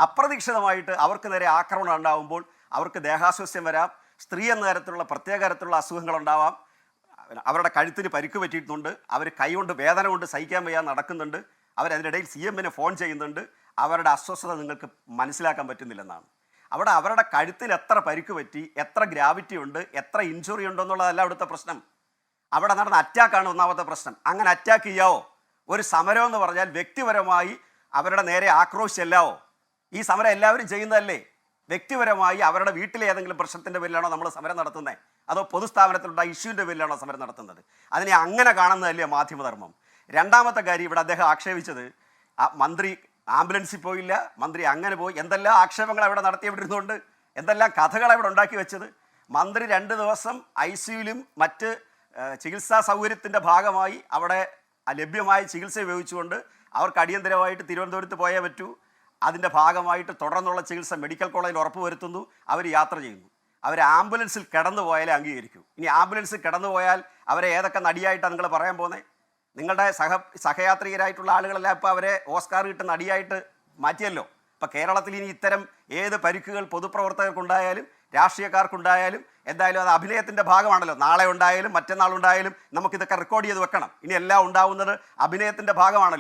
അപ്രതീക്ഷിതമായിട്ട് അവർക്ക് നേരെ ആക്രമണം ഉണ്ടാകുമ്പോൾ അവർക്ക് ദേഹാസ്വാസ്ഥ്യം വരാം, സ്ത്രീ എന്ന തരത്തിലുള്ള പ്രത്യേക തരത്തിലുള്ള അസുഖങ്ങൾ ഉണ്ടാവാം, അവരുടെ കഴുത്തിന് പരിക്ക് പറ്റിയിട്ടുണ്ട്, അവർ കൈകൊണ്ട് വേദന കൊണ്ട് സഹിക്കാൻ വയ്യാതെ നടക്കുന്നുണ്ട്, അവരതിനിടയിൽ CMനെ ഫോൺ ചെയ്യുന്നുണ്ട്, അവരുടെ അസ്വസ്ഥത നിങ്ങൾക്ക് മനസ്സിലാക്കാൻ പറ്റുന്നില്ലെന്നാണ്. അവിടെ അവരുടെ കഴുത്തിൽ എത്ര പരിക്ക് പറ്റി, എത്ര ഗ്രാവിറ്റി ഉണ്ട്, എത്ര ഇഞ്ചുറി ഉണ്ടെന്നുള്ളതല്ല അവിടുത്തെ പ്രശ്നം. അവിടെ നടന്ന അറ്റാക്കാണ് ഒന്നാമത്തെ പ്രശ്നം. അങ്ങനെ അറ്റാക്ക് ചെയ്യാവോ? ഒരു സമരം എന്ന് പറഞ്ഞാൽ വ്യക്തിപരമായി അവരുടെ നേരെ ആക്രോശിച്ചല്ലാവോ? ഈ സമരം എല്ലാവരും ചെയ്യുന്നതല്ലേ? വ്യക്തിപരമായി അവരുടെ വീട്ടിലെ ഏതെങ്കിലും പ്രശ്നത്തിൻ്റെ പേരിലാണോ നമ്മൾ സമരം നടത്തുന്നത്? അതോ പൊതുസ്ഥാപനത്തിലുള്ള ഇഷ്യൂവിൻ്റെ പേരിലാണോ സമരം നടത്തുന്നത്? അതിനെ അങ്ങനെ കാണുന്നതല്ലേ മാധ്യമധർമ്മം? രണ്ടാമത്തെ കാര്യം, ഇവിടെ അദ്ദേഹം ആക്ഷേപിച്ചത് മന്ത്രി ആംബുലൻസിൽ പോയില്ല, മന്ത്രി അങ്ങനെ പോയി, എന്തെല്ലാം ആക്ഷേപങ്ങൾ അവിടെ നടത്തിയവിടുന്നുണ്ട്, എന്തെല്ലാം കഥകൾ അവിടെ ഉണ്ടാക്കി വെച്ചത്. മന്ത്രി 2 ദിവസം ICUവിലും മറ്റ് ചികിത്സാ സൗകര്യത്തിൻ്റെ ഭാഗമായി അവിടെ ലഭ്യമായ ചികിത്സ ഉപയോഗിച്ചുകൊണ്ട് അവർക്ക് അടിയന്തരമായിട്ട് തിരുവനന്തപുരത്ത് പോയേ പറ്റൂ. അതിൻ്റെ ഭാഗമായിട്ട് തുടർന്നുള്ള ചികിത്സ മെഡിക്കൽ കോളേജിൽ ഉറപ്പുവരുത്തുന്നു. അവർ യാത്ര ചെയ്യുന്നു. അവർ ആംബുലൻസിൽ കിടന്നു പോയാലേ അംഗീകരിക്കൂ. ഇനി ആംബുലൻസിൽ കിടന്നു പോയാൽ അവരെ ഏതൊക്കെ നടിയായിട്ടാണ് നിങ്ങൾ പറയാൻ പോകുന്നത്? നിങ്ങളുടെ സഹയാത്രികരായിട്ടുള്ള ആളുകളെല്ലാം ഇപ്പോൾ അവരെ ഓസ്കാർ കിട്ടുന്ന നടിയായിട്ട് മാറ്റിയല്ലോ. ഇപ്പോൾ കേരളത്തിൽ ഇനി ഇത്തരം ഏത് പരിക്കുകൾ പൊതുപ്രവർത്തകർക്കുണ്ടായാലും രാഷ്ട്രീയക്കാർക്കുണ്ടായാലും എന്തായാലും അത് അഭിനയത്തിൻ്റെ ഭാഗമാണല്ലോ. നാളെ ഉണ്ടായാലും മറ്റന്നാൾ ഉണ്ടായാലും നമുക്കിതൊക്കെ റെക്കോർഡ് ചെയ്ത് വെക്കണം. ഇനി എല്ലാം ഉണ്ടാവുന്നത് അഭിനയത്തിൻ്റെ ഭാഗമാണല്ലോ.